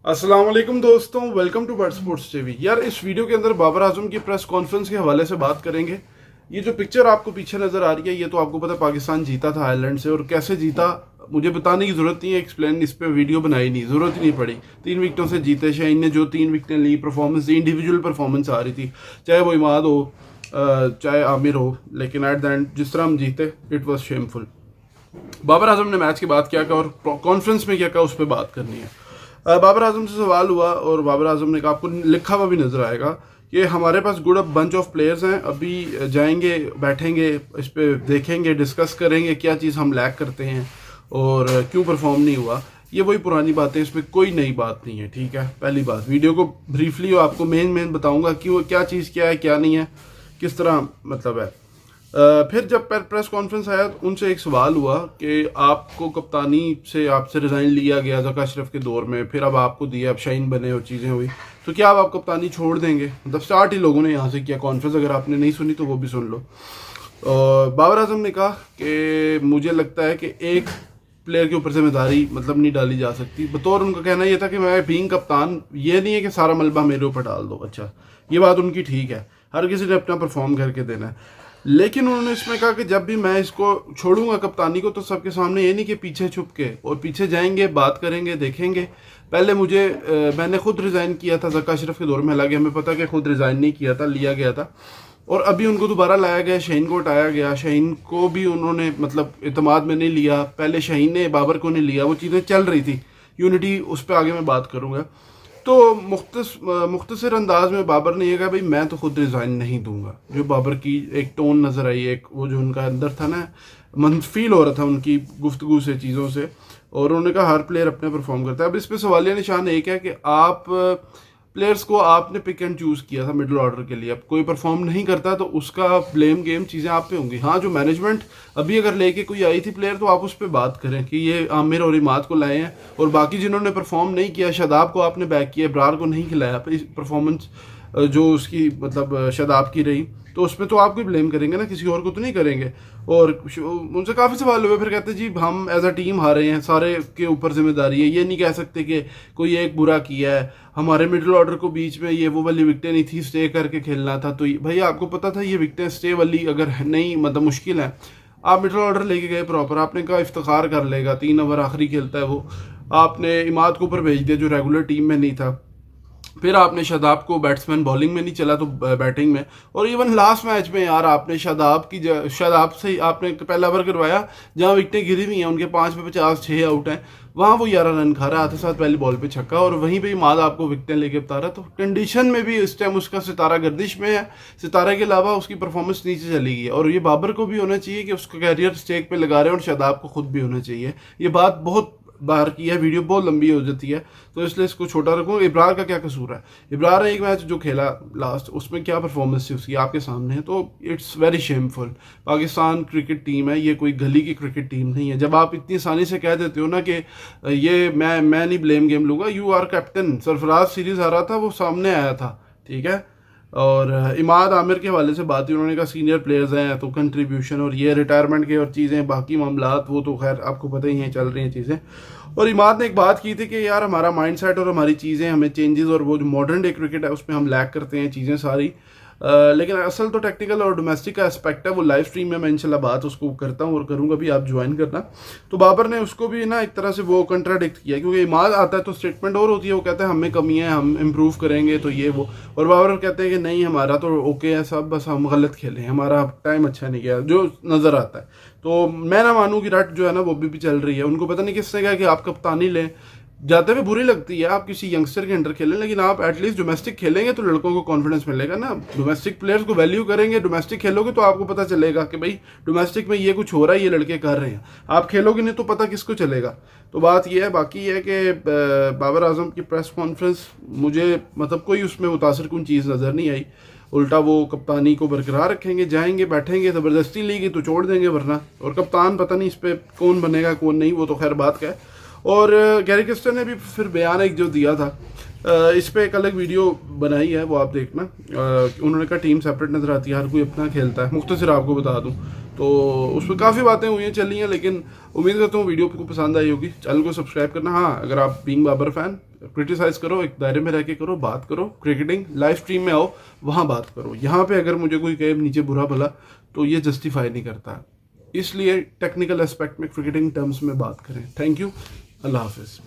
अस्सलाम वालेकुम दोस्तों, welcome to bird sports TV. यार इस वीडियो के अंदर बाबर आजम की प्रेस कॉन्फ्रेंस के हवाले से बात करेंगे। ये जो पिक्चर आपको पीछे नजर आ रही है, ये तो आपको पता है पाकिस्तान जीता था आयरलैंड से, और कैसे जीता मुझे बताने की जरूरत नहीं है, एक्सप्लेन इस पे वीडियो बनाई नहीं, जरूरत ही नहीं पड़ी। 3 विकेटों से जीते। शाहीन ने जो 3 विकेटें ली, परफॉर्मेंस दी, इंडिविजुअल परफॉर्मेंस आ रही थी, चाहे वो इमाद हो चाहे आमिर हो, लेकिन एट द एंड जिस तरह हम जीते it was shameful. Babar Azam ने मैच की बात क्या कहा और कॉन्फ्रेंस में क्या कहा, उस पर बात करनी है। बाबर आजम से सवाल हुआ और बाबर आजम ने कहा, आपको लिखा हुआ भी नजर आएगा कि हमारे पास गुड बंच ऑफ प्लेयर्स हैं, अभी जाएंगे बैठेंगे, इस पर देखेंगे, डिस्कस करेंगे क्या चीज़ हम लैक करते हैं और क्यों परफॉर्म नहीं हुआ। ये वही पुरानी बात है, इसमें कोई नई बात नहीं है। ठीक है, पहली बात, वीडियो को ब्रीफली आपको मेन बताऊंगा कि वो क्या चीज़ क्या है क्या नहीं है, किस तरह मतलब है। फिर जब प्रेस कॉन्फ्रेंस आया तो उनसे एक सवाल हुआ कि आपको कप्तानी से आपसे रिज़ाइन लिया गया ज़का अशरफ के दौर में, फिर अब आपको दिया, अब शाहीन बने और चीज़ें हुई, तो क्या आप कप्तानी छोड़ देंगे? मतलब स्टार्ट ही लोगों ने यहाँ से किया कॉन्फ्रेंस, अगर आपने नहीं सुनी तो वो भी सुन लो। और बाबर आजम ने कहा कि मुझे लगता है कि एक प्लेयर के ऊपर जिम्मेदारी मतलब नहीं डाली जा सकती। बतौर उनका कहना यह था कि मैं बीइंग कप्तान, ये नहीं है कि सारा मलबा मेरे ऊपर डाल दो। अच्छा, ये बात उनकी ठीक है, हर किसी ने अपना परफॉर्म करके देना है, लेकिन उन्होंने इसमें कहा कि जब भी मैं इसको छोड़ूंगा कप्तानी को, तो सबके सामने ये नहीं कि पीछे छुप के, और पीछे जाएंगे, बात करेंगे, देखेंगे। पहले मैंने खुद रिज़ाइन किया था ज़का अशरफ के दौर में, हालांकि हमें पता कि खुद रिज़ाइन नहीं किया था, लिया गया था, और अभी उनको दोबारा लाया गया, शाहीन को हटाया गया। शाहीन को भी उन्होंने मतलब इतमाद में नहीं लिया, पहले शाहीन ने बाबर को नहीं लिया, वो चीज़ें चल रही थी, यूनिटी, उस पर आगे मैं बात करूँगा। तो मुख्तसर अंदाज में बाबर ने यह कहा, भाई मैं तो खुद रिज़ाइन नहीं दूंगा। जो बाबर की एक टोन नज़र आई, एक वो जो उनका अंदर था ना, मन फील हो रहा था उनकी गुफ्तगू से, चीज़ों से, और उन्होंने कहा हर प्लेयर अपने परफॉर्म करता है। अब इस पे सवालिया निशान एक है कि आप प्लेयर्स को आपने पिक एंड चूज़ किया था मिडिल ऑर्डर के लिए, अब कोई परफॉर्म नहीं करता तो उसका ब्लेम गेम चीज़ें आप पे होंगी। हाँ, जो मैनेजमेंट अभी अगर लेके कोई आई थी प्लेयर, तो आप उस पर बात करें कि ये आमिर और इमाद को लाए हैं, और बाकी जिन्होंने परफॉर्म नहीं किया, शादाब को आपने बैक किया, इब्रार को नहीं खिलाया, परफॉर्मेंस जो उसकी मतलब शादाब की रही, तो उसमें तो आप कोई ब्लेम करेंगे ना, किसी और को तो नहीं करेंगे। और उनसे काफ़ी सवाल हुए, फिर कहते जी हम एज अ टीम हारे हैं, सारे के ऊपर जिम्मेदारी है, ये नहीं कह सकते कि कोई एक बुरा किया है, हमारे मिडिल ऑर्डर को बीच में ये वो वाली विकटें नहीं थी, स्टे करके खेलना था। तो भाई आपको पता था ये विकटें स्टे वाली अगर नहीं, मतलब मुश्किल है, आप मिडिल ऑर्डर लेके गए प्रॉपर, आपने कहा इफ्तिखार कर लेगा, 3 ओवर आखिरी खेलता है वो, आपने इमाद को ऊपर भेज दिया जो रेगुलर टीम में नहीं था, फिर आपने शादाब को, बैट्समैन बॉलिंग में नहीं चला तो बैटिंग में, और इवन लास्ट मैच में यार आपने शादाब से आपने पहला ओवर करवाया, जहां विकटें गिरी हुई हैं, उनके 5 पे 50, 6 आउट हैं, वहां वो 11 रन खा रहा था, साथ पहली बॉल पे छक्का, और वहीं पे इमाद आपको विकटें लेके बता रहा। तो कंडीशन में भी इस टाइम उसका सितारा गर्दिश में है, सितारा के अलावा उसकी परफॉर्मेंस नीचे चली गई है, और ये बाबर को भी होना चाहिए कि उसका कैरियर स्टेक पे लगा रहे हैं, और शादाब को खुद भी होना चाहिए। ये बात बहुत बाहर की है, वीडियो बहुत लंबी हो जाती है, तो इसलिए इसको छोटा रखूँ। इब्रार का क्या कसूर है? इब्रार ने एक मैच जो खेला लास्ट, उसमें क्या परफॉर्मेंस थी उसकी आपके सामने है, तो it's very shameful. Pakistan cricket team है, ये कोई गली की क्रिकेट टीम नहीं है। जब आप इतनी आसानी से कह देते हो ना कि ये मैं नहीं ब्लेम गेम लूँगा, you are captain. Sarfaraz series आ रहा था, वो सामने आया था, ठीक है, और इमाद आमिर के हवाले से बात हुई, उन्होंने कहा सीनियर प्लेयर्स हैं तो कंट्रीब्यूशन और ये रिटायरमेंट के और चीज़ें, बाकी मामलात वो तो खैर आपको पता ही हैं, चल रही हैं चीज़ें। और इमाद ने एक बात की थी कि यार हमारा माइंडसेट और हमारी चीज़ें, हमें चेंजेस, और वो जो मॉडर्न डे क्रिकेट है उसमें हम लैक करते हैं चीज़ें सारी। लेकिन असल तो टेक्निकल और डोमेस्टिक का एस्पेक्ट है, वो लाइव स्ट्रीम में मैं इंशाल्लाह बात उसको करता हूँ और करूँगा भी, आप ज्वाइन करना। तो बाबर ने उसको भी ना एक तरह से वो कंट्राडिक्ट किया, क्योंकि इमाद आता है तो स्टेटमेंट और होती है, वो कहते हैं हमें कमी है, हम इम्प्रूव करेंगे, तो ये वो, और बाबर कहते हैं कि नहीं हमारा तो ओके है सब, बस हम गलत खेले, हमारा टाइम अच्छा नहीं गया, जो नज़र आता है। तो मैं ना मानूँ कि रट जो है ना वो भी चल रही है, उनको पता नहीं किसने कहा कि आप कप्तानी लें, जाते हुए बुरी लगती है, आप किसी यंगस्टर के अंडर खेलें, लेकिन आप एटलीस्ट डोमेस्टिक खेलेंगे तो लड़कों को कॉन्फिडेंस मिलेगा ना, डोमेस्टिक प्लेयर्स को वैल्यू करेंगे, डोमेस्टिक खेलोगे तो आपको पता चलेगा कि भाई डोमेस्टिक में ये कुछ हो रहा है, ये लड़के कर रहे हैं। आप खेलोगे नहीं तो पता किसको चलेगा। तो बात ये है, बाकी ये है कि बाबर आजम की प्रेस कॉन्फ्रेंस मुझे मतलब कोई उसमें मुतासर कुन चीज़ नज़र नहीं आई, उल्टा वो कप्तानी को बरकरार रखेंगे, जाएंगे बैठेंगे, ज़बरदस्ती लेगी तो छोड़ देंगे, वरना और कप्तान पता नहीं इस पर कौन बनेगा कौन नहीं, वो तो खैर बात का है। और गैरी किस्टर ने भी फिर बयान एक जो दिया था, इस पे एक अलग वीडियो बनाई है, वो आप देखना। उन्होंने कहा टीम सेपरेट नज़र आती है, हर कोई अपना खेलता है। मुख्तसर आपको बता दूं तो उसमें काफ़ी बातें हुई हैं, चली हैं, लेकिन उम्मीद करता हूँ वीडियो आपको पसंद आई होगी। चैनल को सब्सक्राइब करना। हाँ, अगर आप बीइंग बाबर फैन, क्रिटिसाइज करो, एक दायरे में रह के करो, बात करो, क्रिकेटिंग लाइव स्ट्रीम में आओ, वहाँ बात करो। यहाँ पे अगर मुझे कोई कहे नीचे बुरा भला, तो ये जस्टिफाई नहीं करता। इसलिए टेक्निकल एस्पेक्ट में क्रिकेटिंग टर्म्स में बात करें। थैंक यू, अल्लाह हाफिज़।